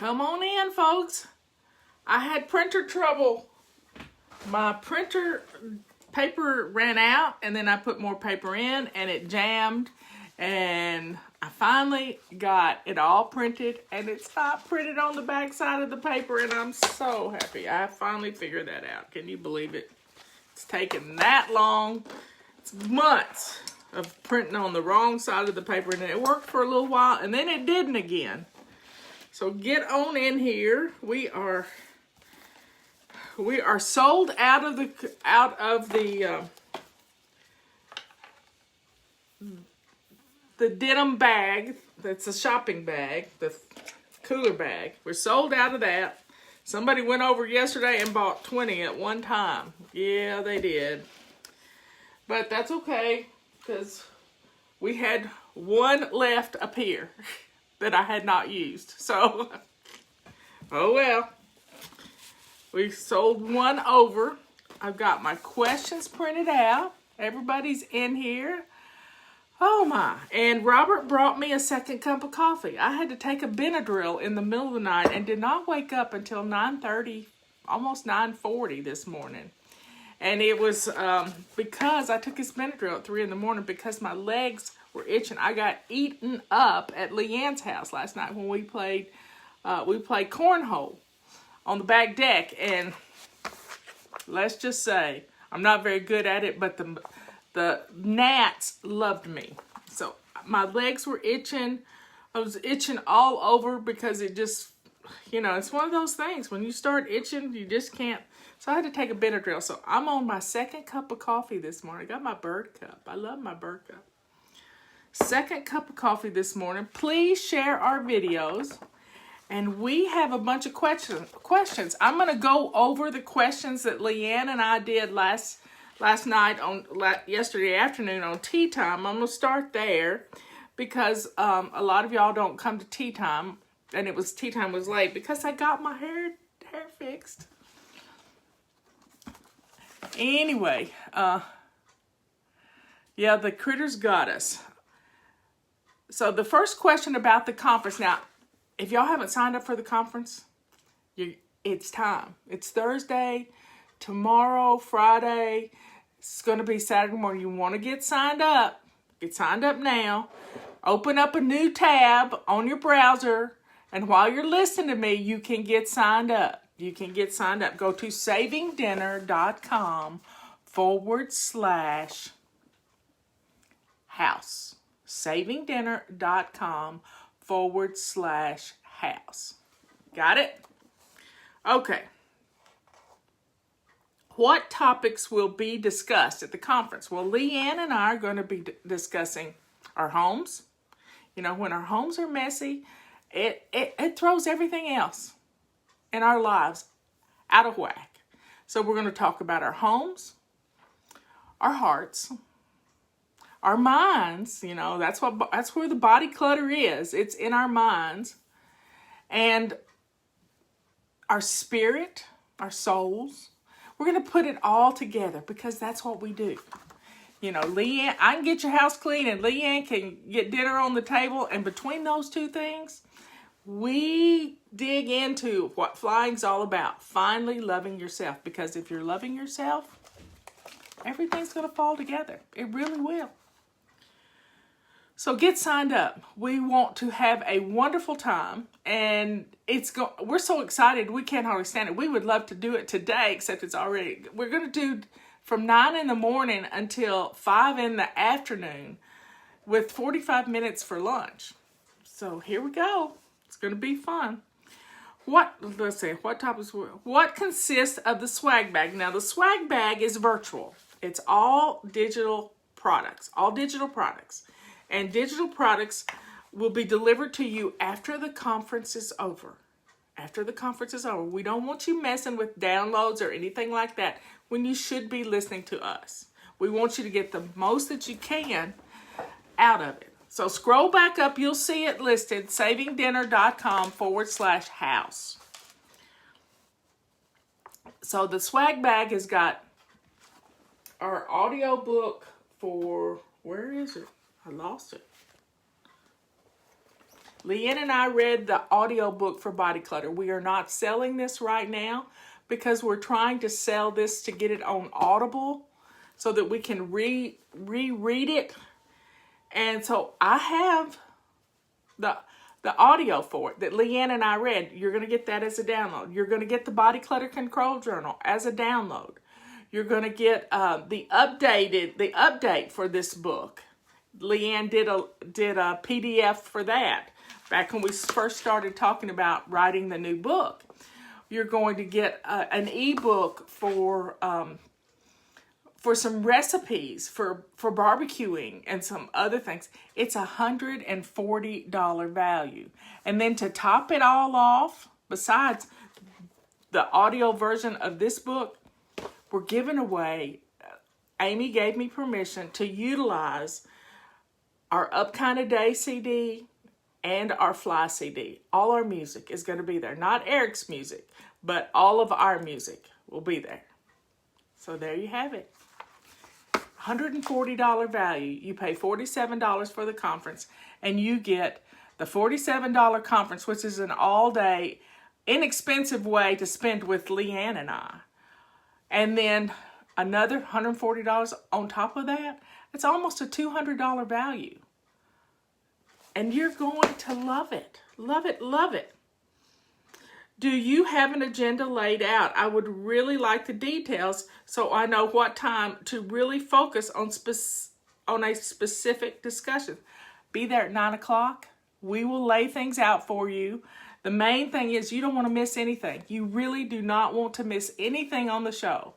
Come on in, folks. I had printer trouble. My printer paper ran out, and then I put more paper in, and it jammed. And I finally got it all printed, and it's not printed on the back side of the paper, and I'm so happy. I finally figured that out. Can you believe it? It's taken that long. It's months of printing on the wrong side of the paper, and it worked for a little while, and then it didn't again. So get on in here. We are sold out of the denim bag. That's a shopping bag, the cooler bag. We're sold out of that. Somebody went over yesterday and bought 20 at one time. Yeah, they did. But that's okay, because we had one left up here that I had not used. So, oh well. We sold one over. I've got my questions printed out. Everybody's in here. Oh my. And Robert brought me a second cup of coffee. I had to take a Benadryl in the middle of the night and did not wake up until 9:30, almost 9:40 this morning. And it was because I took this Benadryl at 3 in the morning because my legs were itching. I got eaten up at Leann's house last night when we played cornhole on the back deck. And let's just say, I'm not very good at it, but the gnats loved me. So my legs were itching. I was itching all over because it just, it's one of those things. When you start itching, you just can't. So I had to take a Benadryl. So I'm on my second cup of coffee this morning. I got my bird cup. I love my bird cup. Second cup of coffee this morning. Please share our videos. And we have a bunch of questions. I'm going to go over the questions that Leann and I did last night yesterday afternoon on tea time. I'm going to start there because a lot of y'all don't come to tea time, and tea time was late because I got my hair fixed. Anyway, yeah, the critters got us. So the first question about the conference. Now, if y'all haven't signed up for the conference, it's time. It's Thursday, tomorrow, Friday. It's going to be Saturday morning. You want to get signed up. Get signed up now. Open up a new tab on your browser. And while you're listening to me, you can get signed up. You can get signed up. Go to savingdinner.com/house. savingdinner.com/house. Got it? Okay. What topics will be discussed at the conference? Well, Leann and I are going to be discussing our homes. When our homes are messy, it throws everything else in our lives out of whack. So we're going to talk about our homes, our hearts, our minds. That's where the body clutter is. It's in our minds. And our spirit, our souls. We're going to put it all together because that's what we do. Leann, I can get your house clean and Leann can get dinner on the table. And between those two things, we dig into what flying's all about. Finally loving yourself. Because if you're loving yourself, everything's going to fall together. It really will. So get signed up. We want to have a wonderful time, and we're so excited we can't hardly stand it. We would love to do it today, except we're going to do from 9 in the morning until 5 in the afternoon with 45 minutes for lunch. So here we go. It's going to be fun. What topics? What consists of the swag bag? Now, the swag bag is virtual. It's all digital products. And digital products will be delivered to you after the conference is over. We don't want you messing with downloads or anything like that when you should be listening to us. We want you to get the most that you can out of it. So scroll back up. You'll see it listed, savingdinner.com/house. So the swag bag has got our audio book for, where is it? I lost it. Leann and I read the audiobook for Body Clutter. We are not selling this right now because we're trying to sell this to get it on Audible so that we can reread it. And so I have the audio for it that Leann and I read. You're going to get that as a download. You're going to get the Body Clutter Control Journal as a download. You're going to get the update for this book. Leann did a PDF for that back when we first started talking about writing the new book. You're going to get an ebook for some recipes for barbecuing and some other things. It's $140 value. And then to top it all off, besides the audio version of this book, we're giving away, Amy gave me permission to utilize our Up Kinda Day CD and our Fly CD. All our music is going to be there. Not Eric's music, but all of our music will be there. So there you have it. $140 value. You pay $47 for the conference, and you get the $47 conference, which is an all-day, inexpensive way to spend with Leann and I. And then another $140 on top of that. It's almost a $200 value. And you're going to love it. Love it, love it. Do you have an agenda laid out? I would really like the details so I know what time to really focus on a specific discussion. Be there at 9 o'clock. We will lay things out for you. The main thing is you don't want to miss anything. You really do not want to miss anything on the show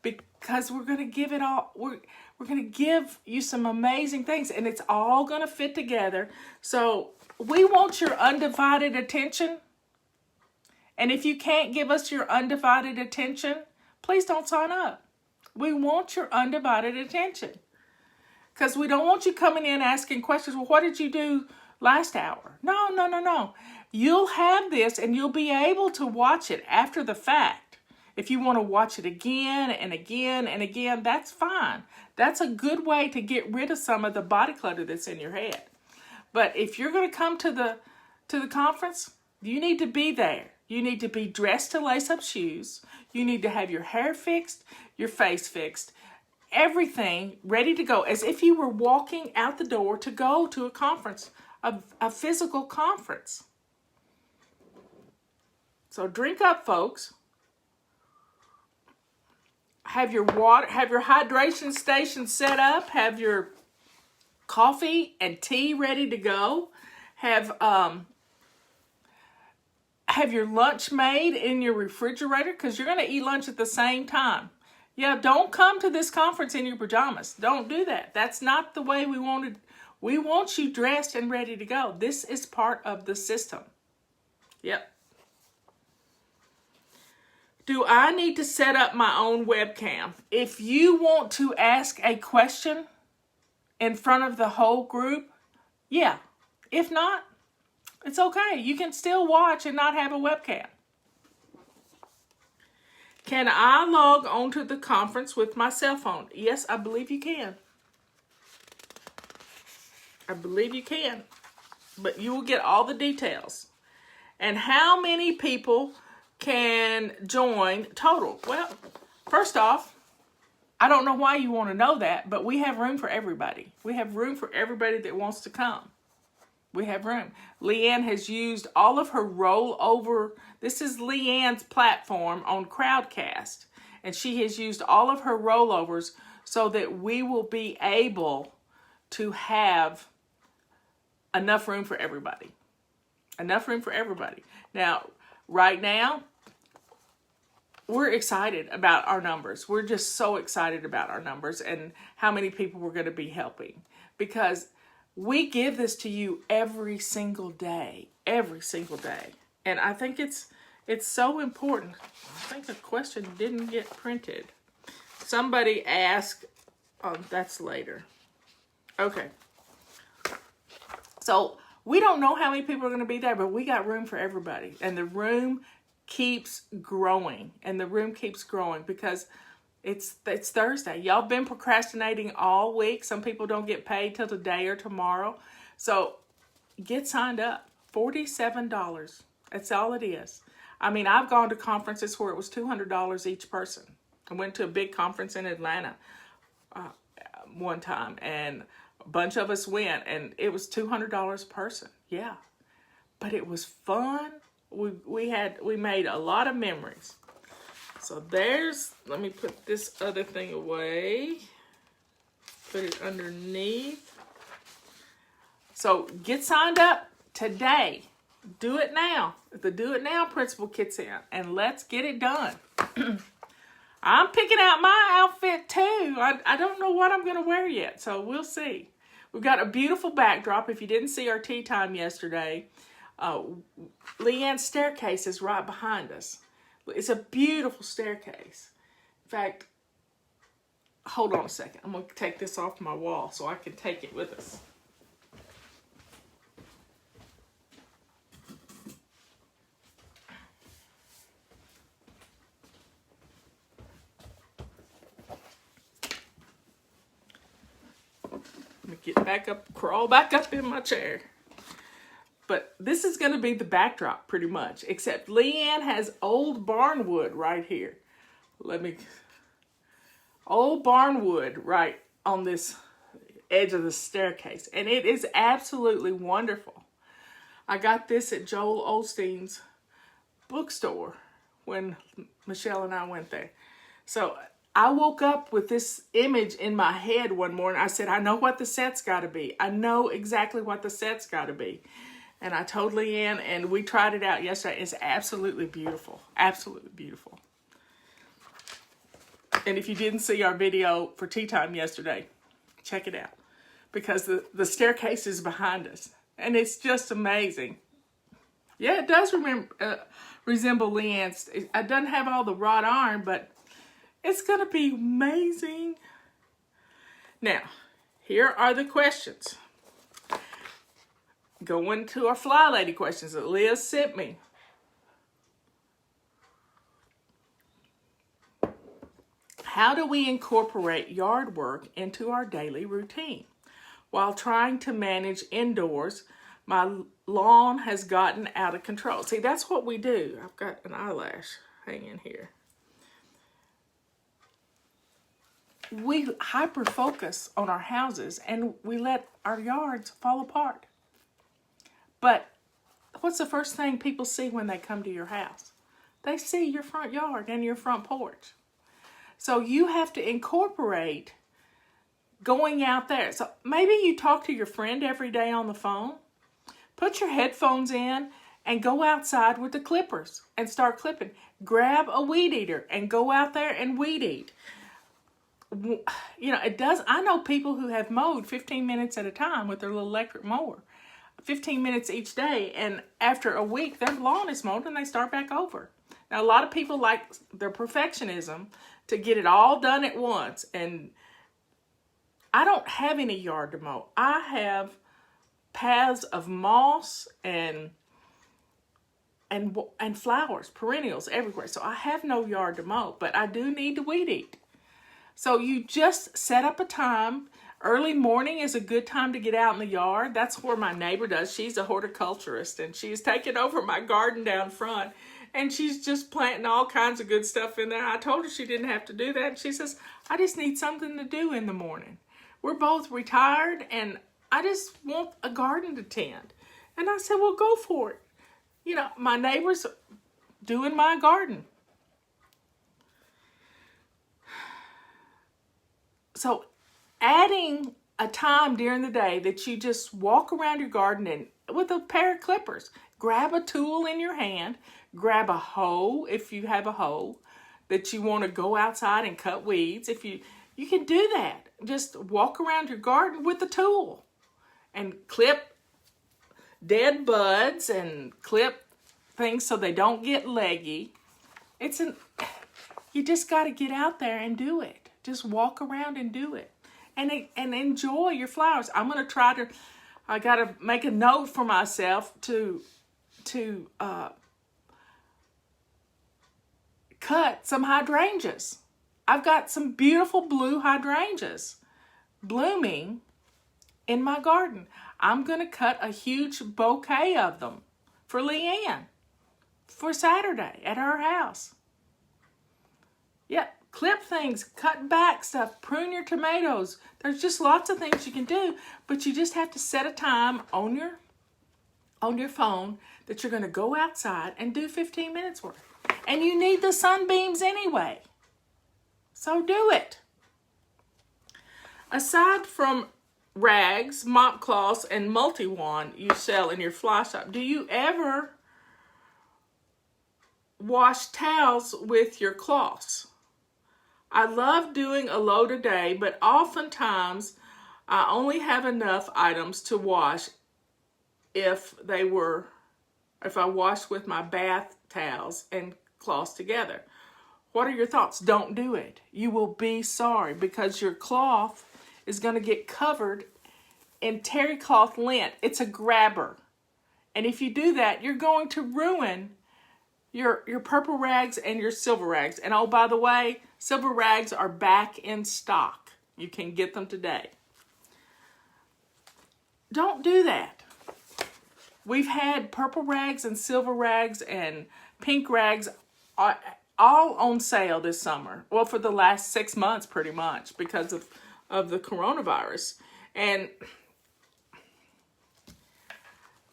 because we're going to give it all. We're going to give you some amazing things, and it's all going to fit together. So we want your undivided attention. And if you can't give us your undivided attention, please don't sign up. We want your undivided attention. Because we don't want you coming in asking questions. Well, what did you do last hour? No. You'll have this and you'll be able to watch it after the fact. If you want to watch it again and again and again, that's fine. That's a good way to get rid of some of the body clutter that's in your head. But if you're going to come to the conference, you need to be there. You need to be dressed to lace up shoes. You need to have your hair fixed, your face fixed, everything ready to go, as if you were walking out the door to go to a conference, a physical conference. So drink up, folks. Have your water, have your hydration station set up, have your coffee and tea ready to go. Have your lunch made in your refrigerator because you're going to eat lunch at the same time. Yeah, don't come to this conference in your pajamas. Don't do that. That's not the way we wanted. We want you dressed and ready to go. This is part of the system. Yep. Do I need to set up my own webcam? If you want to ask a question in front of the whole group, yeah. If not, it's okay. You can still watch and not have a webcam. Can I log on to the conference with my cell phone? Yes, I believe you can. I believe you can. But you will get all the details. And how many people can join total? Well, first off, I don't know why you want to know that, but we have room for everybody. We have room for everybody that wants to come. We have room. Leann has used all of her rollover. This is Leann's platform on Crowdcast. And she has used all of her rollovers so that we will be able to have enough room for everybody. Enough room for everybody. Now, right now, we're excited about our numbers. We're just so excited about our numbers and how many people we're going to be helping. Because we give this to you every single day. Every single day. And I think it's so important. I think a question didn't get printed. Somebody asked, oh, that's later. Okay. So we don't know how many people are going to be there, but we got room for everybody. And the room keeps growing. And the room keeps growing because it's Thursday. Y'all been procrastinating all week. Some people don't get paid till today or tomorrow. So get signed up. $47. That's all it is. I mean, I've gone to conferences where it was $200 each person. I went to a big conference in Atlanta one time, and a bunch of us went, and it was $200 a person. Yeah, but it was fun. We made a lot of memories. So let me put this other thing away. Put it underneath. So get signed up today. Do it now. The Do It Now principle kicks in, and let's get it done. I'm picking out my outfit too. I don't know what I'm going to wear yet, so we'll see. We've got a beautiful backdrop. If you didn't see our tea time yesterday, Leann's staircase is right behind us. It's a beautiful staircase. In fact, hold on a second. I'm going to take this off my wall so I can take it with us. Let me get back up, crawl back up in my chair. But this is going to be the backdrop pretty much, except Leann has old barnwood right here. Old barnwood right on this edge of the staircase. And it is absolutely wonderful. I got this at Joel Osteen's bookstore when Michelle and I went there. So I woke up with this image in my head one morning. I said, I know what the set's got to be. I know exactly what the set's got to be. And I told Leann, and we tried it out yesterday. It's absolutely beautiful. Absolutely beautiful. And if you didn't see our video for tea time yesterday, check it out. Because the staircase is behind us. And it's just amazing. Yeah, it does resemble Leann's. It doesn't have all the wrought iron, but it's going to be amazing. Now, here are the questions. Going to our Fly Lady questions that Liz sent me. How do we incorporate yard work into our daily routine? While trying to manage indoors, my lawn has gotten out of control. See, that's what we do. I've got an eyelash hanging here. We hyper-focus on our houses and we let our yards fall apart. But what's the first thing people see when they come to your house? They see your front yard and your front porch. So you have to incorporate going out there. So maybe you talk to your friend every day on the phone. Put your headphones in and go outside with the clippers and start clipping. Grab a weed eater and go out there and weed eat. You know, I know people who have mowed 15 minutes at a time with their little electric mower. 15 minutes each day, and after a week, their lawn is mowed and they start back over. Now, a lot of people like their perfectionism to get it all done at once, and I don't have any yard to mow. I have paths of moss and flowers, perennials everywhere, so I have no yard to mow, but I do need to weed eat. So you just set up a time. Early morning is a good time to get out in the yard. That's where my neighbor does. She's a horticulturist, and she's taken over my garden down front, and she's just planting all kinds of good stuff in there. I told her she didn't have to do that, and she says, I just need something to do in the morning. We're both retired, and I just want a garden to tend. And I said, well, go for it. You know, my neighbor's doing my garden. So adding a time during the day that you just walk around your garden and with a pair of clippers, grab a tool in your hand, grab a hoe if you have a hoe that you want to go outside and cut weeds. If you can do that. Just walk around your garden with a tool and clip dead buds and clip things so they don't get leggy. You just got to get out there and do it. Just walk around and do it. And enjoy your flowers. I'm going to I got to make a note for myself to cut some hydrangeas. I've got some beautiful blue hydrangeas blooming in my garden. I'm going to cut a huge bouquet of them for Leann for Saturday at her house. Yep, clip things, cut back stuff, prune your tomatoes. There's just lots of things you can do, but you just have to set a time on your phone that you're going to go outside and do 15 minutes worth. And you need the sunbeams anyway. So do it. Aside from rags, mop cloths, and multi-wand you sell in your fly shop, do you ever wash towels with your cloths? I love doing a load a day, but oftentimes I only have enough items to wash if I wash with my bath towels and cloths together. What are your thoughts? Don't do it. You will be sorry because your cloth is going to get covered in terry cloth lint. It's a grabber. And if you do that, you're going to ruin your purple rags and your silver rags. And oh, by the way, silver rags are back in stock. You can get them today. Don't do that. We've had purple rags and silver rags and pink rags all on sale this summer. Well, for the last 6 months, pretty much, because of the coronavirus. And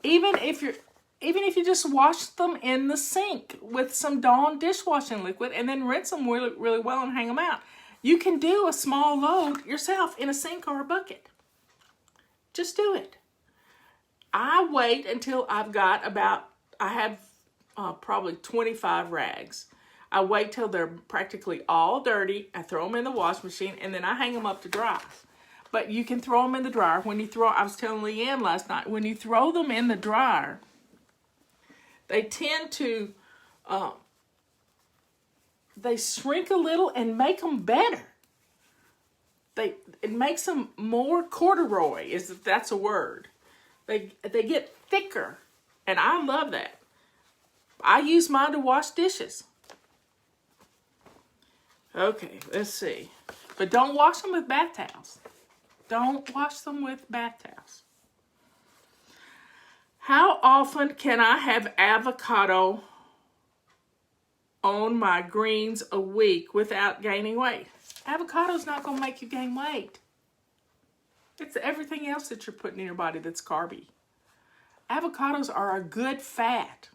even if you just wash them in the sink with some Dawn dishwashing liquid and then rinse them really, really well and hang them out, you can do a small load yourself in a sink or a bucket. Just do it. I wait until I have probably 25 rags. I wait till they're practically all dirty. I throw them in the wash machine and then I hang them up to dry. But you can throw them in the dryer. I was telling Leann last night, when you throw them in the dryer, they tend to, they shrink a little and make them better. It makes them more corduroy, if that's a word. They get thicker, and I love that. I use mine to wash dishes. Okay, let's see. But don't wash them with bath towels. Don't wash them with bath towels. How often can I have avocado on my greens a week without gaining weight? Avocado's not going to make you gain weight. It's everything else that you're putting in your body that's carby. Avocados are a good fat.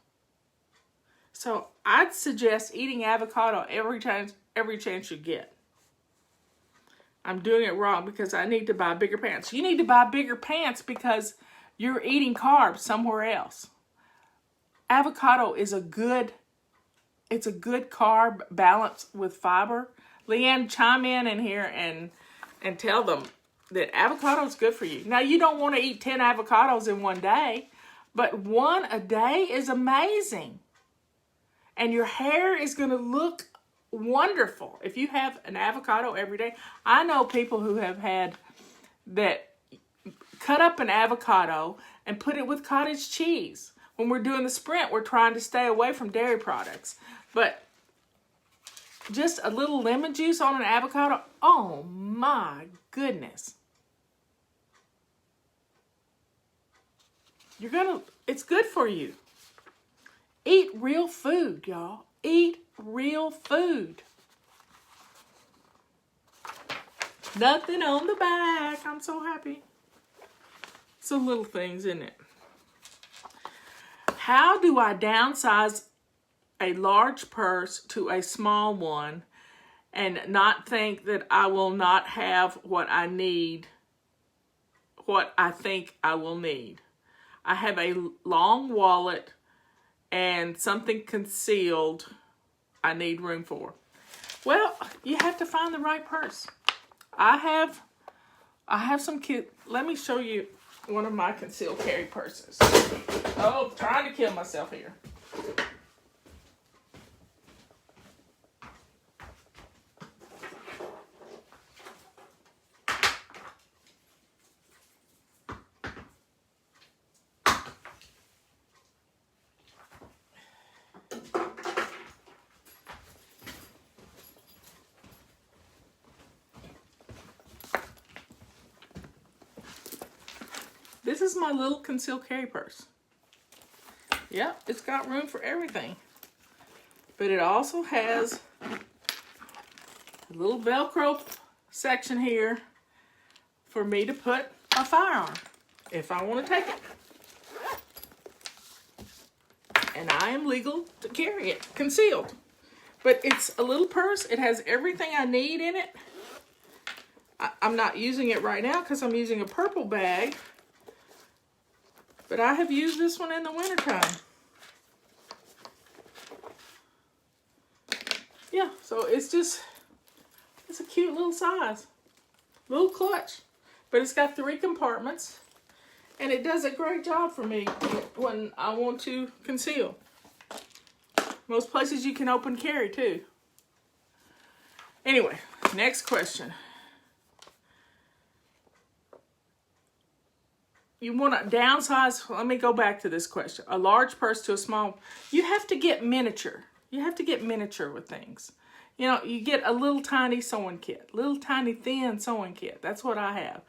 So I'd suggest eating avocado every chance you get. I'm doing it wrong because I need to buy bigger pants. You need to buy bigger pants because you're eating carbs somewhere else. Avocado is a good carb balance with fiber. Leann, chime in here and tell them that avocado is good for you. Now, you don't want to eat 10 avocados in one day, but one a day is amazing. And your hair is going to look wonderful if you have an avocado every day. I know people who have had that cut up an avocado and put it with cottage cheese. When we're doing the sprint, we're trying to stay away from dairy products. But just a little lemon juice on an avocado, oh my goodness. It's good for you. Eat real food, y'all. Eat real food. Nothing on the back. I'm so happy. Some little things, isn't it? How do I downsize a large purse to a small one and not think that I will not have what I need, what I think I will need? I have a long wallet and something concealed I need room for. Well, you have to find the right purse. I have some cute, let me show you one of my concealed carry purses. Oh, trying to kill myself here. This is my little concealed carry purse. Yeah, it's got room for everything. But it also has a little Velcro section here for me to put a firearm if I want to take it. And I am legal to carry it concealed. But it's a little purse. It has everything I need in it. I'm not using it right now because I'm using a purple bag. But I have used this one in the wintertime. Yeah, so it's a cute little size. Little clutch. But it's got 3 compartments. And it does a great job for me when I want to conceal. Most places you can open carry too. Anyway, next question. You want to downsize? Let me go back to this question. A large purse to a small. You have to get miniature. You have to get miniature with things. You know, you get a little tiny sewing kit. Little tiny thin sewing kit. That's what I have.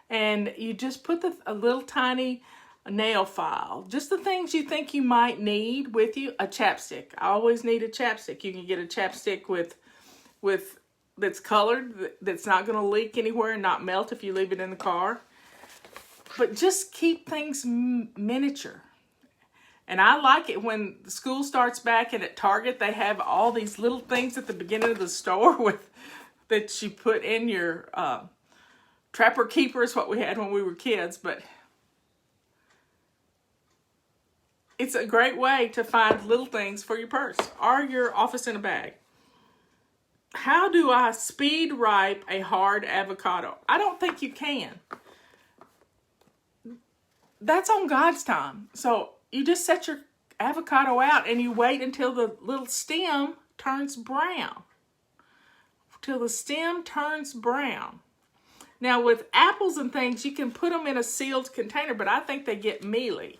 And you just put a little tiny nail file. Just the things you think you might need with you. A chapstick. I always need a chapstick. You can get a chapstick with that's colored, that's not going to leak anywhere and not melt if you leave it in the car. But just keep things miniature. And I like it when the school starts back and at Target they have all these little things at the beginning of the store that you put in your Trapper Keeper is what we had when we were kids, but it's a great way to find little things for your purse or your office in a bag. How do I speed ripe a hard avocado? I don't think you can. That's on God's time. So you just set your avocado out and you wait until the little stem turns brown. Till the stem turns brown. Now with apples and things, you can put them in a sealed container, but I think they get mealy.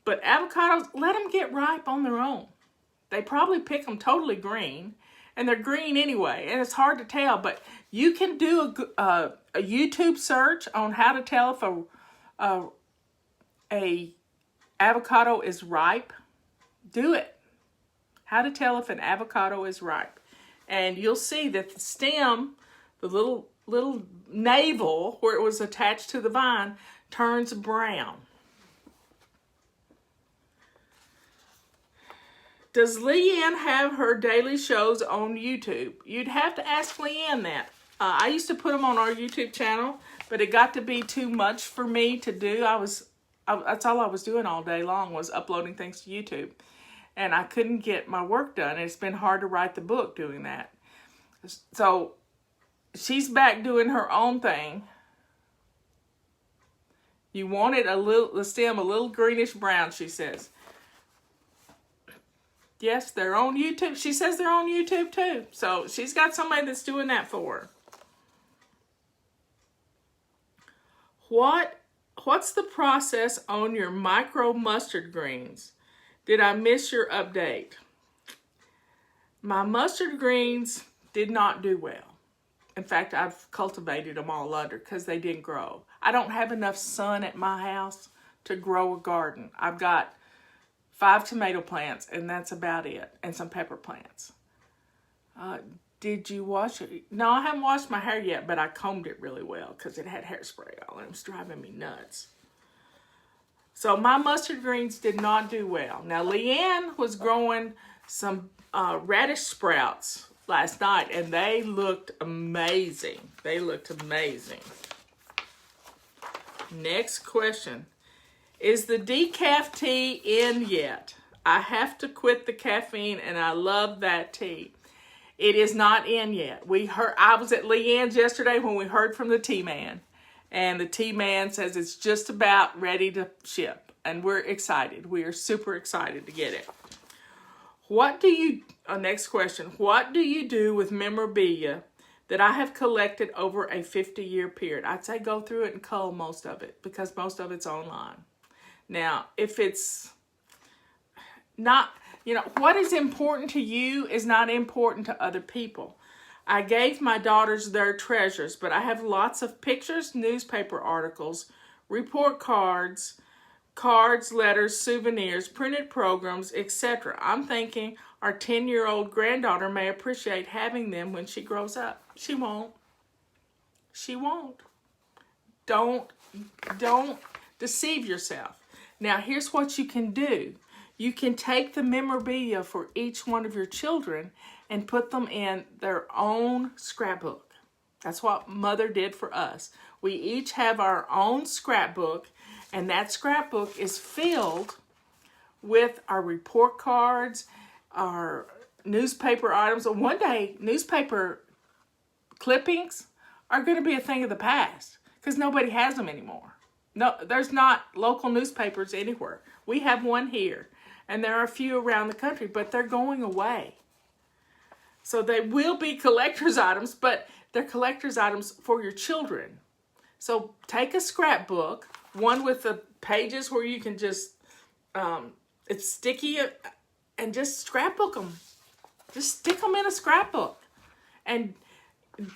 But avocados, let them get ripe on their own. They probably pick them totally green, and they're green anyway, and it's hard to tell, but you can do a YouTube search on how to tell if a avocado is ripe. Do it. How to tell if an avocado is ripe. And you'll see that the stem, the little navel where it was attached to the vine, turns brown. Does Leann have her daily shows on YouTube? You'd have to ask Leann that. I used to put them on our YouTube channel, but it got to be too much for me to do. That's all I was doing all day long was uploading things to YouTube. And I couldn't get my work done. And it's been hard to write the book doing that. So she's back doing her own thing. You wanted the stem a little greenish brown, she says. Yes, they're on YouTube. She says they're on YouTube too. So she's got somebody that's doing that for her. What's the process on your micro mustard greens? Did I miss your update? My mustard greens did not do well. In fact, I've cultivated them all under because they didn't grow. I don't have enough sun at my house to grow a garden. I've got 5 tomato plants, and that's about it, and some pepper plants. Did you wash it? No, I haven't washed my hair yet, but I combed it really well because it had hairspray on it. It was driving me nuts. So my mustard greens did not do well. Now, Leann was growing some radish sprouts last night, and they looked amazing. They looked amazing. Next question. Is the decaf tea in yet? I have to quit the caffeine, and I love that tea. It is not in yet. I was at Leann's yesterday when we heard from the tea man. And the tea man says it's just about ready to ship. And we're excited. We are super excited to get it. Next question. What do you do with memorabilia that I have collected over a 50-year period? I'd say go through it and cull most of it because most of it's online. Now, if it's not, what is important to you is not important to other people. I gave my daughters their treasures, but I have lots of pictures, newspaper articles, report cards, letters, souvenirs, printed programs, etc. I'm thinking our 10-year-old granddaughter may appreciate having them when she grows up. She won't. She won't. Don't deceive yourself. Now, here's what you can do. You can take the memorabilia for each one of your children and put them in their own scrapbook. That's what Mother did for us. We each have our own scrapbook, and that scrapbook is filled with our report cards, our newspaper items. One day, newspaper clippings are going to be a thing of the past because nobody has them anymore. No, there's not local newspapers anywhere. We have one here, and there are a few around the country, but they're going away. So they will be collector's items, but they're collector's items for your children. So take a scrapbook, one with the pages where you can just, it's sticky, and just scrapbook them. Just stick them in a scrapbook and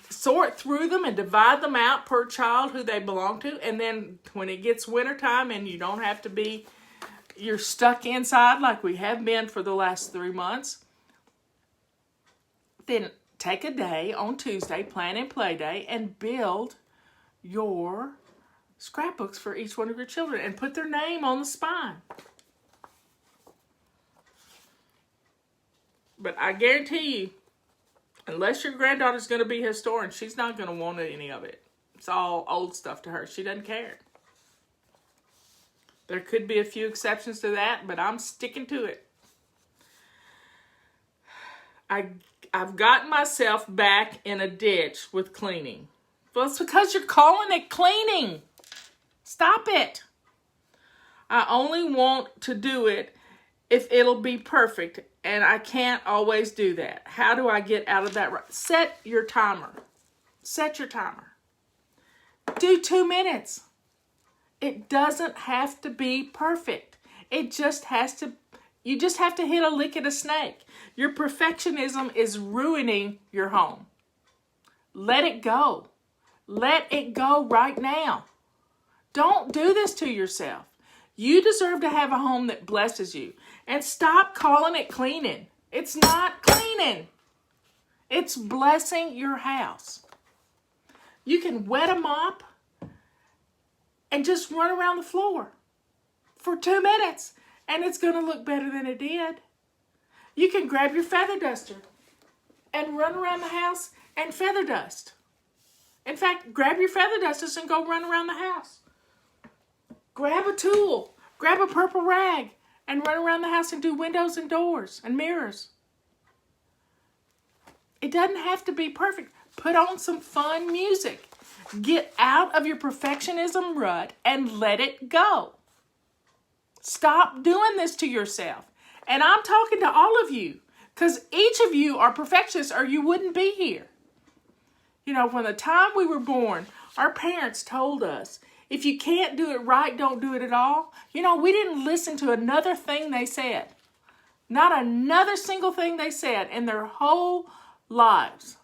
sort through them and divide them out per child who they belong to. And then when it gets wintertime and you don't have to be, you're stuck inside like we have been for the last 3 months, then take a day on Tuesday, plan and play day, and build your scrapbooks for each one of your children and put their name on the spine. But I guarantee you, unless your granddaughter's going to be a historian, she's not going to want any of it. It's all old stuff to her. She doesn't care. There could be a few exceptions to that, but I'm sticking to it. I've gotten myself back in a ditch with cleaning. Well, it's because you're calling it cleaning. Stop it. I only want to do it if it'll be perfect, and I can't always do that. How do I get out of that? Set your timer. Set your timer. Do 2 minutes. It doesn't have to be perfect. It just has to, you just have to hit a lick at a snake. Your perfectionism is ruining your home. Let it go. Let it go right now. Don't do this to yourself. You deserve to have a home that blesses you. And stop calling it cleaning. It's not cleaning. It's blessing your house. You can wet a mop and just run around the floor for 2 minutes, and it's going to look better than it did. You can grab your feather duster and run around the house and feather dust. In fact, grab your feather dusters and go run around the house. Grab a tool, grab a purple rag, and run around the house and do windows and doors and mirrors. It doesn't have to be perfect. Put on some fun music. Get out of your perfectionism rut and let it go. Stop doing this to yourself. And I'm talking to all of you, because each of you are perfectionists or you wouldn't be here. You know, from the time we were born, our parents told us, if you can't do it right, don't do it at all. You know, we didn't listen to another thing they said. Not another single thing they said in their whole lives.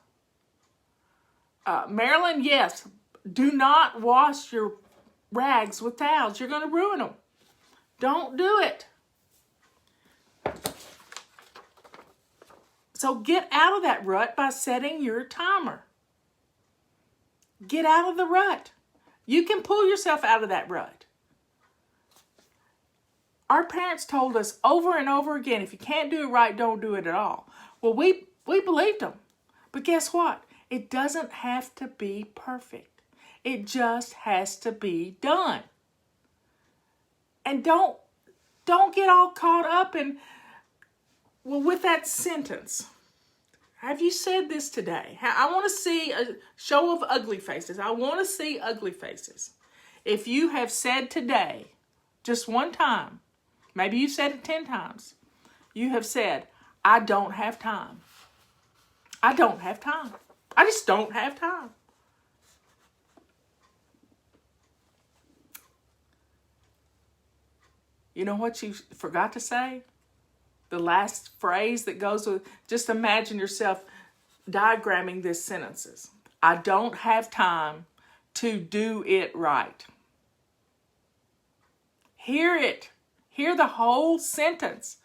Marilyn, yes, do not wash your rags with towels. You're going to ruin them. Don't do it. So get out of that rut by setting your timer. Get out of the rut. You can pull yourself out of that rut. Our parents told us over and over again, if you can't do it right, don't do it at all. Well, we believed them. But guess what? It doesn't have to be perfect. It just has to be done. And don't get all caught up in, well, with that sentence. Have you said this today? I want to see a show of ugly faces. I want to see ugly faces. If you have said today, just one time, maybe you said it 10 times, you have said, I don't have time. I don't have time. I just don't have time. You know what you forgot to say? The last phrase that goes with, just imagine yourself diagramming these sentences. I don't have time to do it right. Hear it. Hear the whole sentence.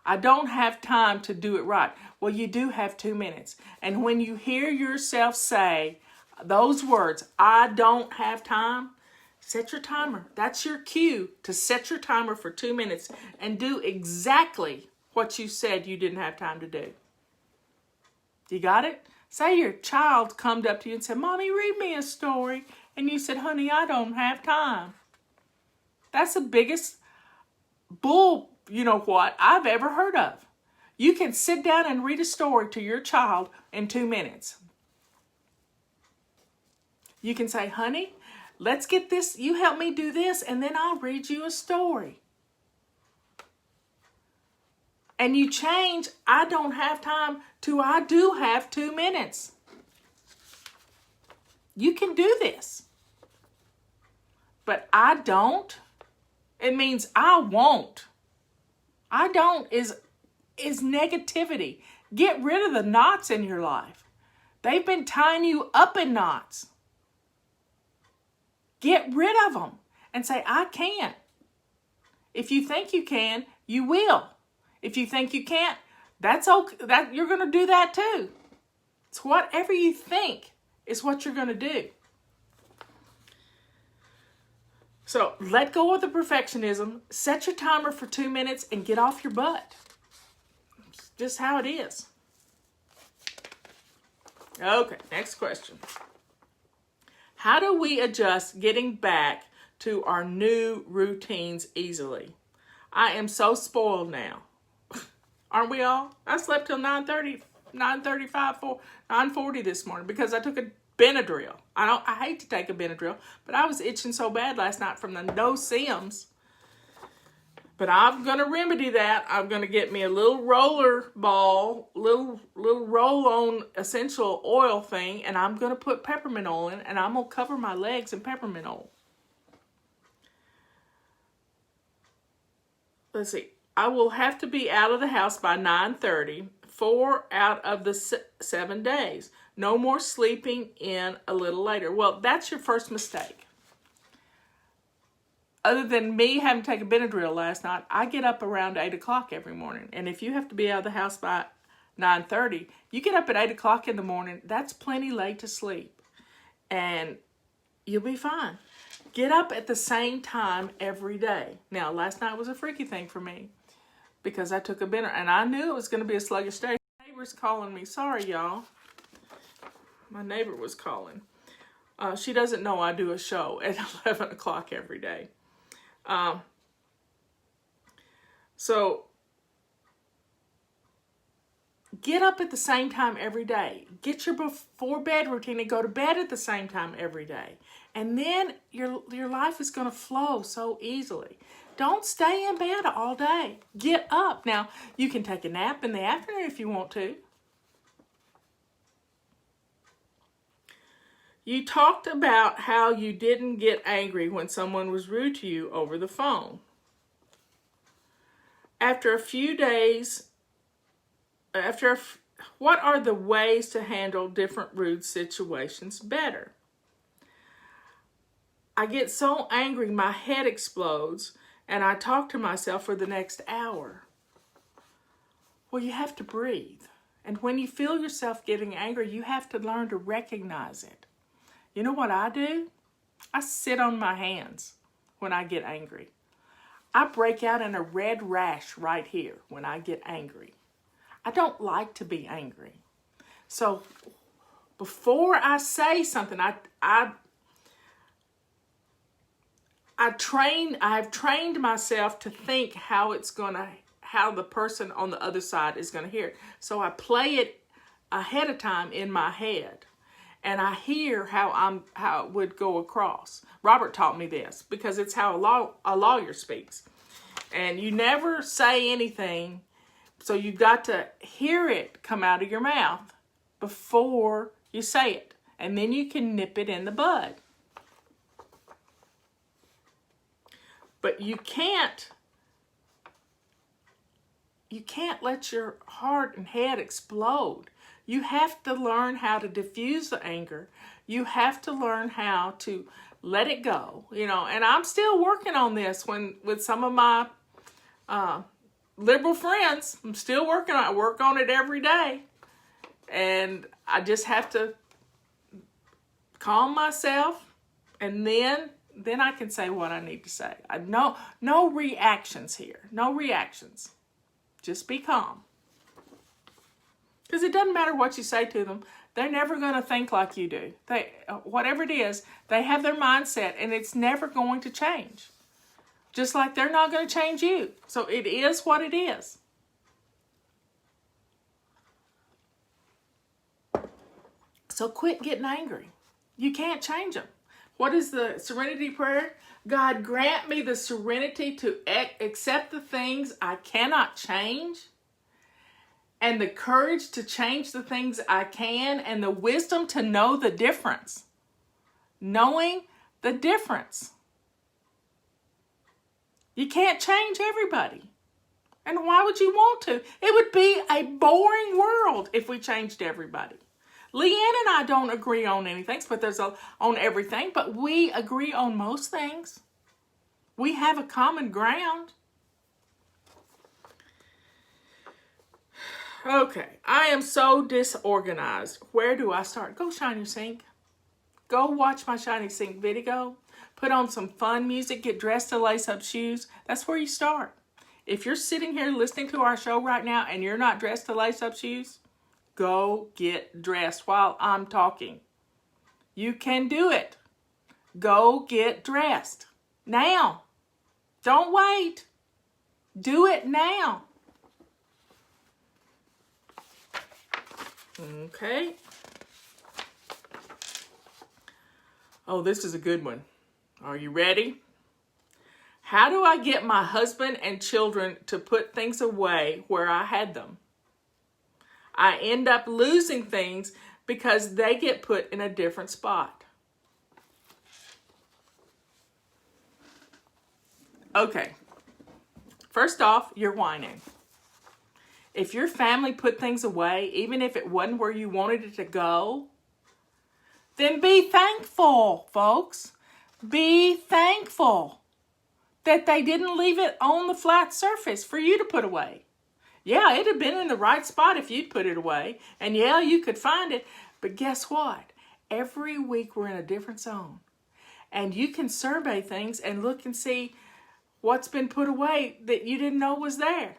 I don't have time to do it right. Well, you do have 2 minutes. And when you hear yourself say those words, I don't have time, set your timer. That's your cue to set your timer for 2 minutes and do exactly what you said you didn't have time to do. You got it? Say your child come up to you and said, Mommy, read me a story. And you said, honey, I don't have time. That's the biggest bull, you know what, I've ever heard of. You can sit down and read a story to your child in 2 minutes. You can say, honey, let's get this, you help me do this, and then I'll read you a story. And you change, I don't have time, to I do have 2 minutes. You can do this. But I don't, it means I won't. I don't is negativity. Get rid of the knots in your life. They've been tying you up in knots. Get rid of them and say, I can't. If you think you can, you will. If you think you can't, that's okay. That you're going to do that too. It's whatever you think is what you're going to do. So let go of the perfectionism, set your timer for 2 minutes, and get off your butt. It's just how it is. Okay, next question. How do we adjust getting back to our new routines easily? I am so spoiled now. Aren't we all? I slept till 9:30, 9:35, 9:40 this morning because I took a Benadryl. I hate to take a Benadryl, but I was itching so bad last night from the no-see-ums. But I'm going to remedy that. I'm going to get me a little roller ball, little roll-on essential oil thing, and I'm going to put peppermint oil in, and I'm going to cover my legs in peppermint oil. Let's see. I will have to be out of the house by 9:30, 4 out of the 7 days. No more sleeping in a little later. Well, that's your first mistake. Other than me having to take a Benadryl last night, I get up around 8 o'clock every morning. And if you have to be out of the house by 9:30, you get up at 8 o'clock in the morning, that's plenty late to sleep. And you'll be fine. Get up at the same time every day. Now, last night was a freaky thing for me because I took a Benadryl. And I knew it was going to be a sluggish day. My neighbor's calling me. Sorry, y'all. My neighbor was calling. She doesn't know I do a show at 11 o'clock every day. So get up at the same time every day. Get your before bed routine and go to bed at the same time every day. And then your life is going to flow so easily. Don't stay in bed all day. Get up. Now, you can take a nap in the afternoon if you want to. You talked about how you didn't get angry when someone was rude to you over the phone. After a few days, what are the ways to handle different rude situations better? I get so angry my head explodes and I talk to myself for the next hour. Well, you have to breathe. And when you feel yourself getting angry, you have to learn to recognize it. You know what I do? I sit on my hands when I get angry. I break out in a red rash right here when I get angry. I don't like to be angry. So before I say something, I've trained myself to think how the person on the other side is going to hear it. So I play it ahead of time in my head. And I hear how it would go across. Robert taught me this because it's how a lawyer speaks. And you never say anything, so you've got to hear it come out of your mouth before you say it. And then you can nip it in the bud. But you can't let your heart and head explode. You have to learn how to diffuse the anger. You have to learn how to let it go, you know. And I'm still working on this with some of my liberal friends. I'm still working on it. I work on it every day. And I just have to calm myself, and then I can say what I need to say. No reactions here. No reactions. Just be calm. Because it doesn't matter what you say to them. They're never going to think like you do. Whatever it is, they have their mindset, and it's never going to change. Just like they're not going to change you. So it is what it is. So quit getting angry. You can't change them. What is the Serenity prayer? God, grant me the serenity to accept the things I cannot change, and the courage to change the things I can, and the wisdom to know the difference. Knowing the difference. You can't change everybody. And why would you want to? It would be a boring world if we changed everybody. Leann and I don't agree on anything, on everything, but we agree on most things. We have a common ground. Okay, I am so disorganized. Where do I start? Go shine your sink. Go watch my Shiny Sink video. Put on some fun music. Get dressed to lace up shoes. That's where you start. If you're sitting here listening to our show right now and you're not dressed to lace up shoes, go get dressed while I'm talking. You can do it. Go get dressed. Now. Don't wait. Do it now. Okay. Oh, this is a good one. Are you ready? How do I get my husband and children to put things away where I had them? I end up losing things because they get put in a different spot. Okay. First off, you're whining. If your family put things away, even if it wasn't where you wanted it to go, then be thankful, folks. Be thankful that they didn't leave it on the flat surface for you to put away. Yeah, it'd have been in the right spot if you'd put it away. And yeah, you could find it. But guess what? Every week we're in a different zone. And you can survey things and look and see what's been put away that you didn't know was there.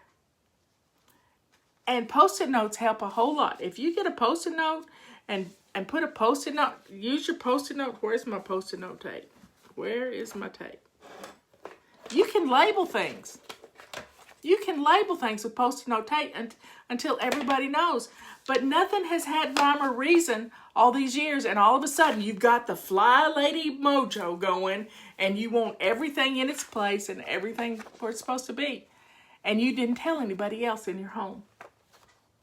And Post-it notes help a whole lot. If you get a Post-it note and put a Post-it note, use your Post-it note. Where's my Post-it note tape? Where is my tape? You can label things. You can label things with Post-it note tape until everybody knows. But nothing has had rhyme or reason all these years, and all of a sudden you've got the fly lady mojo going, and you want everything in its place and everything where it's supposed to be. And you didn't tell anybody else in your home.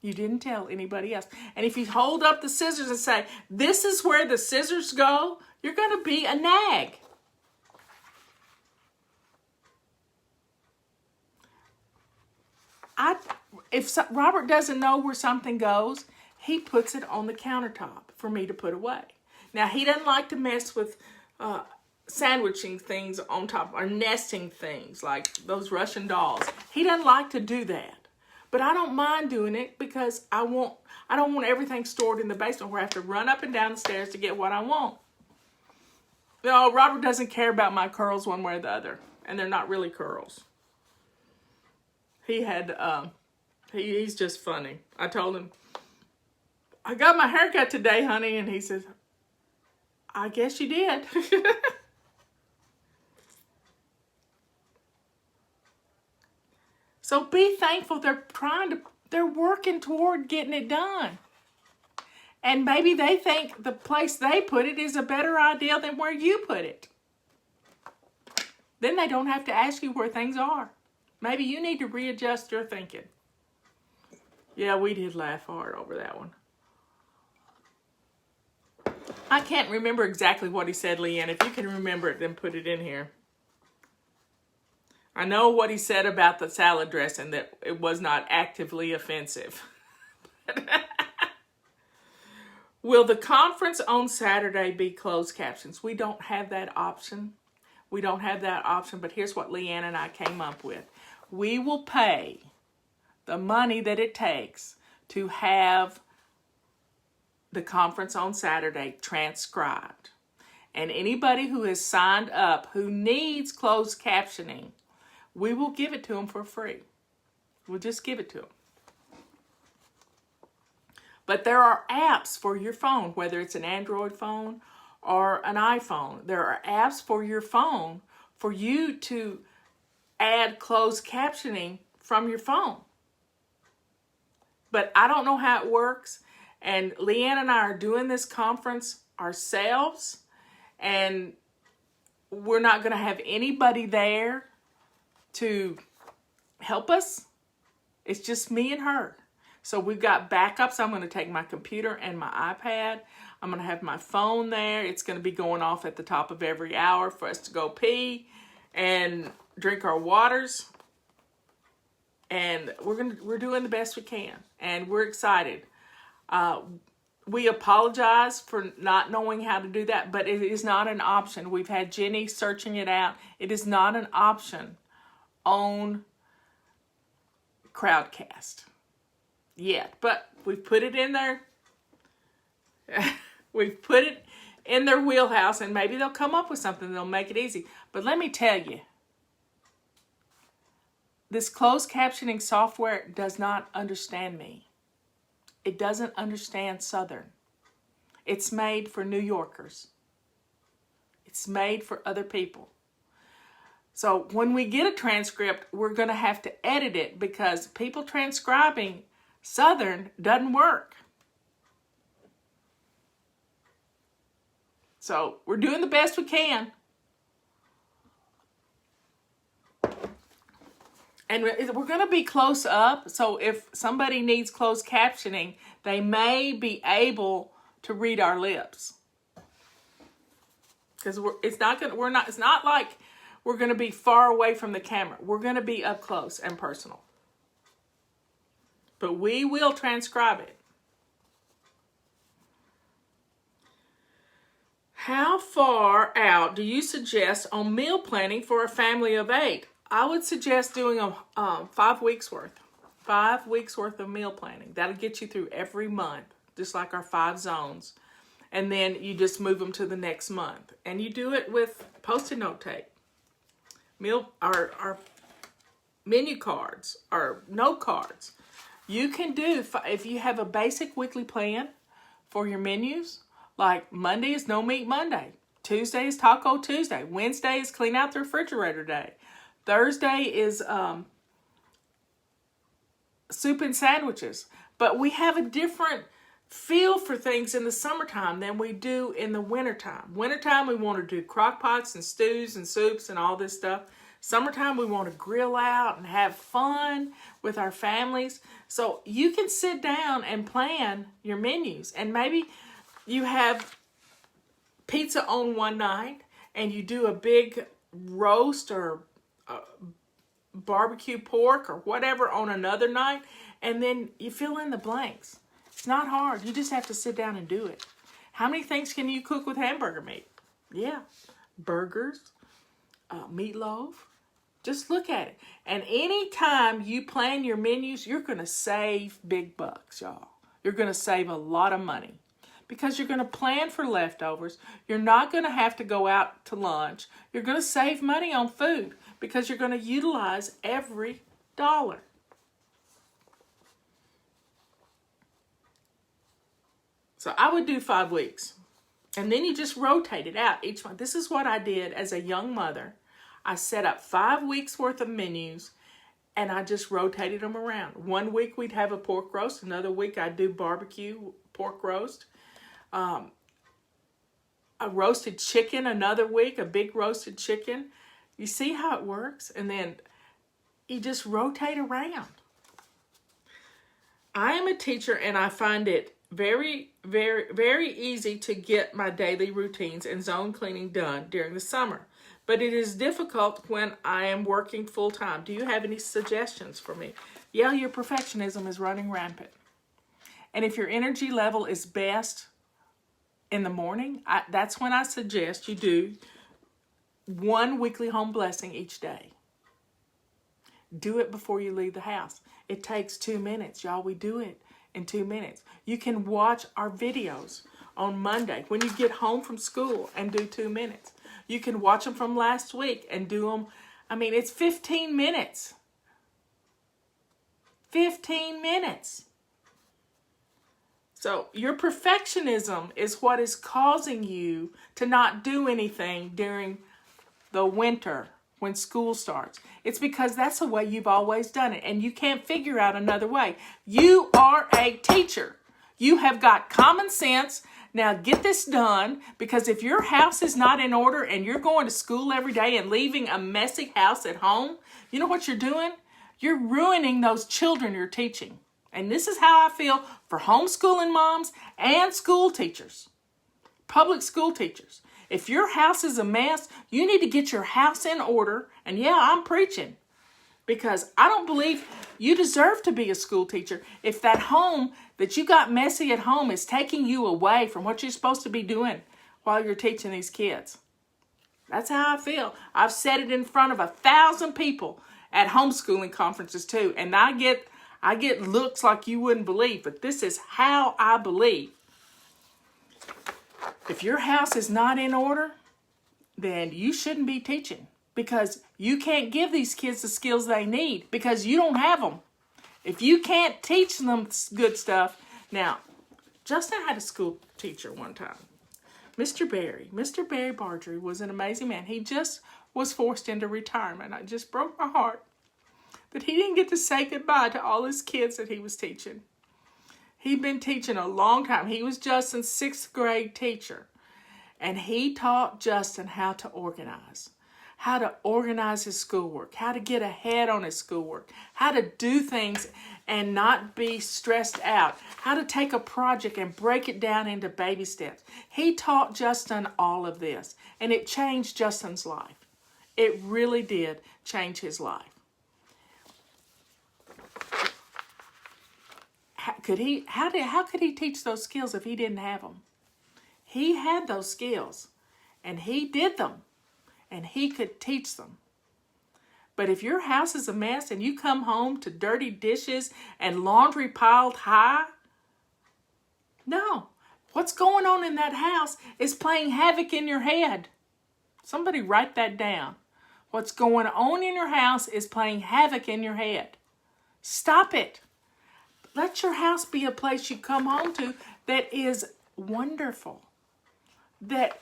You didn't tell anybody else. And if you hold up the scissors and say, this is where the scissors go, you're going to be a nag. If Robert doesn't know where something goes, he puts it on the countertop for me to put away. Now, he doesn't like to mess with sandwiching things on top or nesting things like those Russian dolls. He doesn't like to do that. But I don't mind doing it because I don't want everything stored in the basement where I have to run up and down the stairs to get what I want. No, Robert doesn't care about my curls one way or the other. And they're not really curls. He had, he's just funny. I told him, I got my haircut today, honey. And he says, I guess you did. So be thankful they're working toward getting it done. And maybe they think the place they put it is a better idea than where you put it. Then they don't have to ask you where things are. Maybe you need to readjust your thinking. Yeah, we did laugh hard over that one. I can't remember exactly what he said, Leann. If you can remember it, then put it in here. I know what he said about the salad dressing, that it was not actively offensive. Will the conference on Saturday be closed captions? We don't have that option. We don't have that option, but here's what Leann and I came up with. We will pay the money that it takes to have the conference on Saturday transcribed. And anybody who has signed up who needs closed captioning, we will give it to them for free. We'll just give it to them. But there are apps for your phone, whether it's an Android phone or an iPhone. There are apps for your phone for you to add closed captioning from your phone. But I don't know how it works. And Leann and I are doing this conference ourselves. And we're not going to have anybody there to help us. It's just me and her. So we've got backups. I'm going to take my computer and my iPad. I'm going to have my phone there. It's going to be going off at the top of every hour for us to go pee and drink our waters. And we're doing the best we can. And we're excited. We apologize for not knowing how to do that, but it is not an option. We've had Jenny searching it out. It is not an option on Crowdcast yet, but we've put it in there. We've put it in their wheelhouse, and maybe they'll come up with something that'll make it easy. But let me tell you, this closed captioning software does not understand me. It doesn't understand Southern. It's made for New Yorkers. It's made for other people. So when we get a transcript, we're going to have to edit it because people transcribing Southern doesn't work. So we're doing the best we can. And we're going to be close up, so if somebody needs closed captioning, they may be able to read our lips. Because it's not like we're going to be far away from the camera. We're going to be up close and personal. But we will transcribe it. How far out do you suggest on meal planning for a family of 8? I would suggest doing a 5 weeks worth. 5 weeks worth of meal planning. That'll get you through every month, just like our 5 zones. And then you just move them to the next month. And you do it with Post-it note tape. Our menu cards, our note cards. You can do, if you have a basic weekly plan for your menus, like Monday is No Meat Monday. Tuesday is Taco Tuesday. Wednesday is Clean Out the Refrigerator Day. Thursday is soup and sandwiches. But we have a different feel for things in the summertime than we do in the wintertime. Wintertime, we want to do crock pots and stews and soups and all this stuff. Summertime, we want to grill out and have fun with our families. So you can sit down and plan your menus. And maybe you have pizza on one night and you do a big roast or barbecue pork or whatever on another night, and then you fill in the blanks. It's not hard. You just have to sit down and do it. How many things can you cook with hamburger meat? Yeah. Burgers, meatloaf. Just look at it. And anytime you plan your menus, you're going to save big bucks, y'all. You're going to save a lot of money because you're going to plan for leftovers. You're not going to have to go out to lunch. You're going to save money on food because you're going to utilize every dollar. So I would do 5 weeks. And then you just rotate it out each month. This is what I did as a young mother. I set up 5 weeks worth of menus and I just rotated them around. 1 week we'd have a pork roast. Another week I'd do barbecue pork roast. A roasted chicken another week, a big roasted chicken. You see how it works? And then you just rotate around. I am a teacher and I find it very, very, very easy to get my daily routines and zone cleaning done during the summer. But it is difficult when I am working full time. Do you have any suggestions for me? Yeah, your perfectionism is running rampant. And if your energy level is best in the morning, that's when I suggest you do one weekly home blessing each day. Do it before you leave the house. It takes 2 minutes, y'all. We do it in 2 minutes. You can watch our videos on Monday when you get home from school and do 2 minutes. You can watch them from last week and do them. I mean, it's 15 minutes. 15 minutes. So your perfectionism is what is causing you to not do anything during the winter when school starts. It's because that's the way you've always done it, and you can't figure out another way. You are a teacher. You have got common sense. Now get this done, because if your house is not in order and you're going to school every day and leaving a messy house at home, you know what you're doing? You're ruining those children you're teaching. And this is how I feel for homeschooling moms and school teachers, public school teachers. If your house is a mess, you need to get your house in order. And yeah, I'm preaching, because I don't believe you deserve to be a school teacher if that home that you got messy at home is taking you away from what you're supposed to be doing while you're teaching these kids. That's how I feel. I've said it in front of 1,000 people at homeschooling conferences too, and I get looks like you wouldn't believe, but this is how I believe. If your house is not in order, then you shouldn't be teaching, because you can't give these kids the skills they need because you don't have them. If you can't teach them good stuff. Now, Justin had a school teacher one time, Mr. Barry. Mr. Barry Bargery was an amazing man. He just was forced into retirement. It just broke my heart that he didn't get to say goodbye to all his kids that he was teaching. He'd been teaching a long time. He was Justin's 6th grade teacher. And he taught Justin how to organize his schoolwork, how to get ahead on his schoolwork, how to do things and not be stressed out, how to take a project and break it down into baby steps. He taught Justin all of this, and it changed Justin's life. It really did change his life. How could he teach those skills if he didn't have them? He had those skills, and he did them, and he could teach them. But if your house is a mess and you come home to dirty dishes and laundry piled high, no. What's going on in that house is playing havoc in your head. Somebody write that down. What's going on in your house is playing havoc in your head. Stop it. Let your house be a place you come home to that is wonderful. That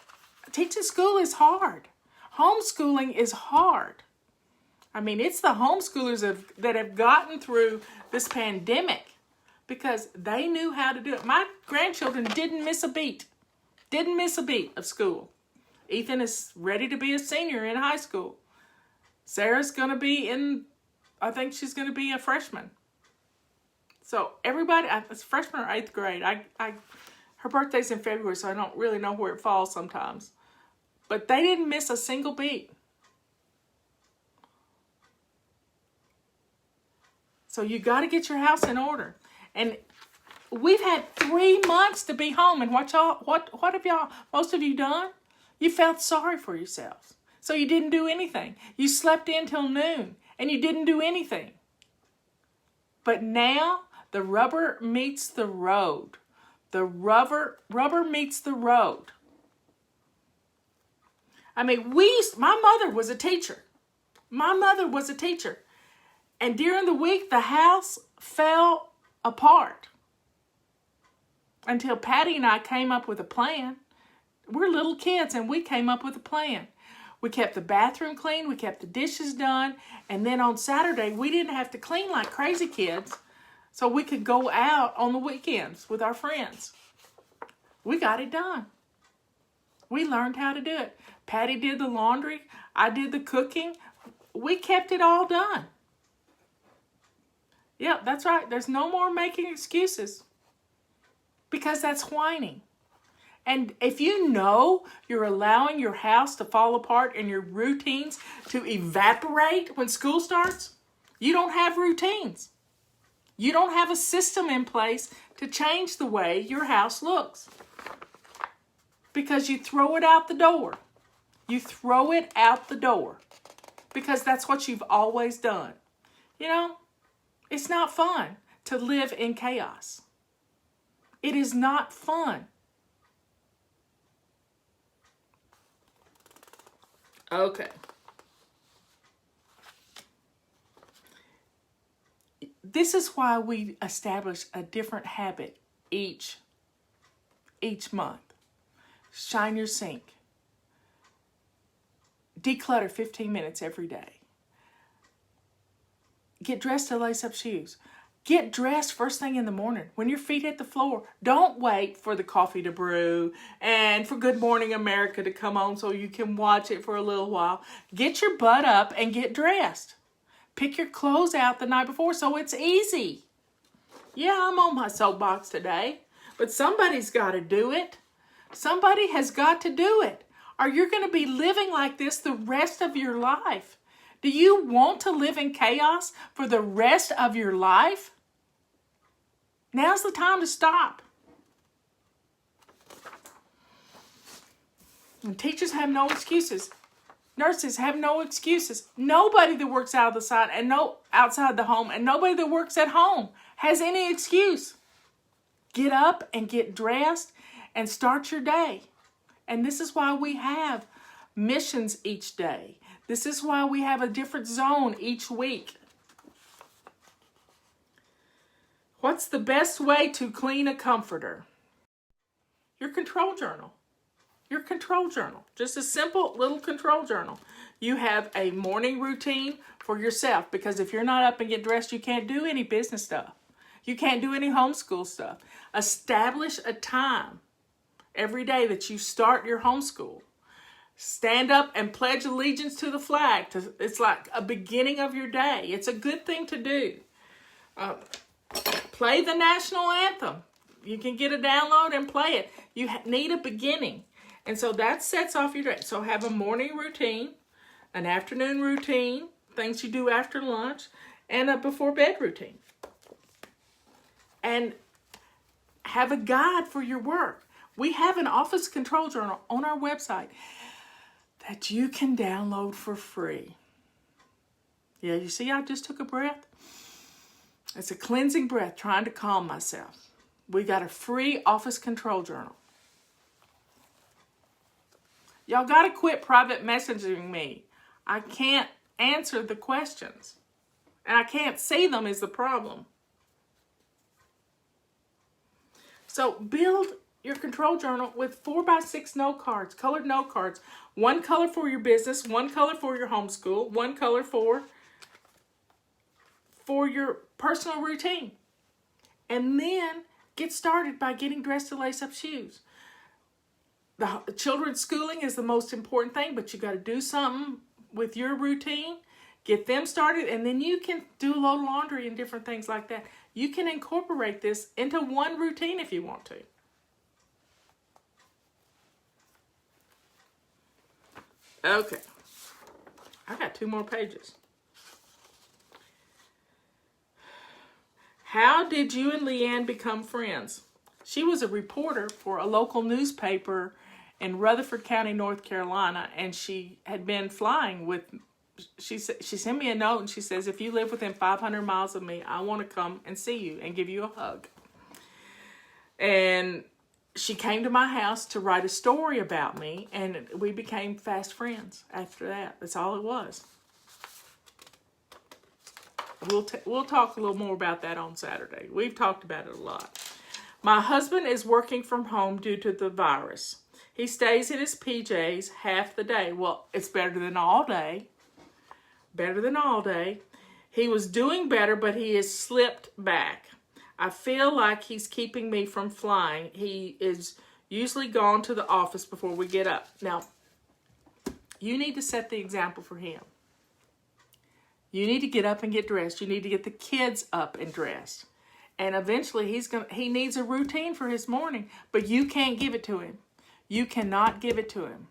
teaching school is hard. Homeschooling is hard. I mean, it's the homeschoolers that have gotten through this pandemic because they knew how to do it. My grandchildren didn't miss a beat. Didn't miss a beat of school. Ethan is ready to be a senior in high school. Sarah's going to be I think she's going to be a freshman. So everybody, it's freshman or 8th grade. Her birthday's in February, so I don't really know where it falls sometimes. But they didn't miss a single beat. So you got to get your house in order. And we've had 3 months to be home. And what have most of you done? You felt sorry for yourselves. So you didn't do anything. You slept in till noon and you didn't do anything. But now the rubber meets the road. The rubber meets the road. I mean, my mother was a teacher. And during the week, the house fell apart until Patty and I came up with a plan. We're little kids, and we came up with a plan. We kept the bathroom clean. We kept the dishes done. And then on Saturday, we didn't have to clean like crazy kids, so we could go out on the weekends with our friends. We got it done. We learned how to do it. Patty did the laundry. I did the cooking. We kept it all done. Yeah, that's right. There's no more making excuses because that's whining. And if you know you're allowing your house to fall apart and your routines to evaporate when school starts, you don't have routines. You don't have a system in place to change the way your house looks. because you throw it out the door. You throw it out the door because that's what you've always done. You know, it's not fun to live in chaos. It is not fun. Okay. This is why we establish a different habit each month. Shine your sink. Declutter 15 minutes every day. Get dressed to lace up shoes. Get dressed first thing in the morning when your feet hit the floor. Don't wait for the coffee to brew and for Good Morning America to come on so you can watch it for a little while. Get your butt up and get dressed. Pick your clothes out the night before so it's easy. Yeah, I'm on my soapbox today, but somebody's got to do it. Somebody has got to do it. Or you're going to be living like this the rest of your life. Do you want to live in chaos for the rest of your life? Now's the time to stop. And teachers have no excuses. Nurses have no excuses. Nobody that works outside the home and nobody that works at home has any excuse. Get up and get dressed and start your day. And this is why we have missions each day. This is why we have a different zone each week. What's the best way to clean a comforter? Your control journal. Your control journal. Just a simple little control journal. You have a morning routine for yourself because if you're not up and get dressed, you can't do any business stuff. You can't do any homeschool stuff. Establish a time every day that you start your homeschool. Stand up and pledge allegiance to the flag. It's like a beginning of your day. It's a good thing to do. Play the national anthem. You can get a download and play it. You need a beginning. And so that sets off your day. So have a morning routine, an afternoon routine, things you do after lunch, and a before bed routine. And have a guide for your work. We have an office control journal on our website that you can download for free. Yeah, you see, I just took a breath. It's a cleansing breath, trying to calm myself. We got a free office control journal. Y'all got to quit private messaging me. I can't answer the questions. And I can't see them is the problem. So build your control journal with 4x6 note cards, colored note cards. One color for your business, one color for your homeschool, one color for your personal routine. And then get started by getting dressed to lace up shoes. The children's schooling is the most important thing, but you got to do something with your routine. Get them started, and then you can do a load of laundry and different things like that. You can incorporate this into one routine if you want to. Okay, I got 2 more pages. How did you and Leann become friends? She was a reporter for a local newspaper in Rutherford County, North Carolina, and she had been flying with, she sent me a note and she says, if you live within 500 miles of me, I want to come and see you and give you a hug. And she came to my house to write a story about me, and we became fast friends after that. That's all it was. We'll talk a little more about that on Saturday. We've talked about it a lot. My husband is working from home due to the virus. He stays in his PJs half the day. Well, it's better than all day. Better than all day. He was doing better, but he has slipped back. I feel like he's keeping me from flying. He is usually gone to the office before we get up. Now, you need to set the example for him. You need to get up and get dressed. You need to get the kids up and dressed. And eventually he needs a routine for his morning, but you can't give it to him. You cannot give it to him.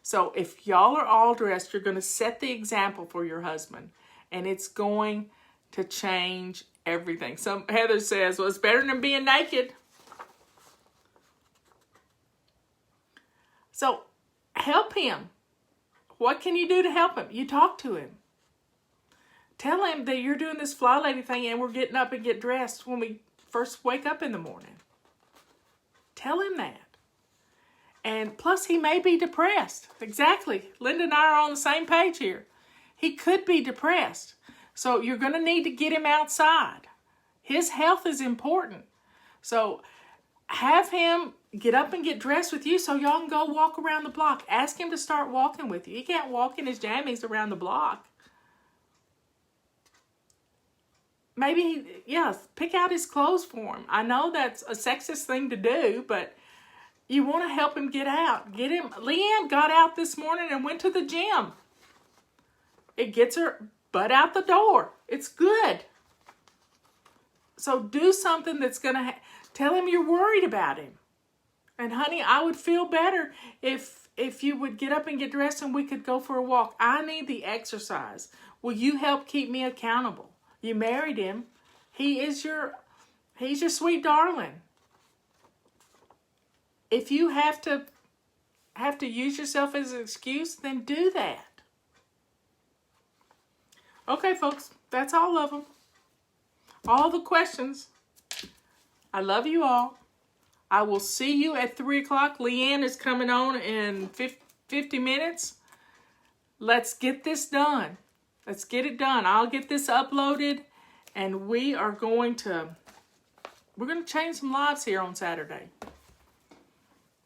So if y'all are all dressed, you're going to set the example for your husband, and it's going to change everything. Heather says, well, it's better than being naked. So help him. What can you do to help him? You talk to him. Tell him that you're doing this fly lady thing and we're getting up and get dressed when we first wake up in the morning. Tell him that. And plus, he may be depressed. Exactly. Linda and I are on the same page here. He could be depressed. So you're going to need to get him outside. His health is important. So have him get up and get dressed with you so y'all can go walk around the block. Ask him to start walking with you. He can't walk in his jammies around the block. Maybe, pick out his clothes for him. I know that's a sexist thing to do, but you want to help him get out. Get him. Leann got out this morning and went to the gym. It gets her butt out the door. It's good. So do something that's going to tell him you're worried about him. And honey, I would feel better if you would get up and get dressed and we could go for a walk. I need the exercise. Will you help keep me accountable? You married him. He's your sweet darling. If you have to use yourself as an excuse, then do that. Okay, folks, that's all of them. All the questions. I love you all. I will see you at 3 o'clock. Leann is coming on in 50 minutes. Let's get this done. Let's get it done. I'll get this uploaded, and we're going to change some lives here on Saturday.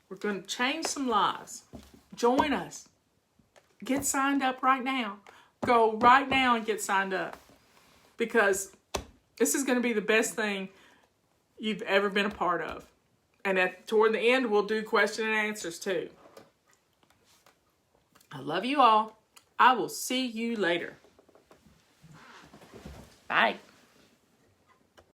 We're going to change some lives. Join us. Get signed up right now. Go right now and get signed up. Because this is going to be the best thing you've ever been a part of. And toward the end, we'll do question and answers too. I love you all. I will see you later. Bye.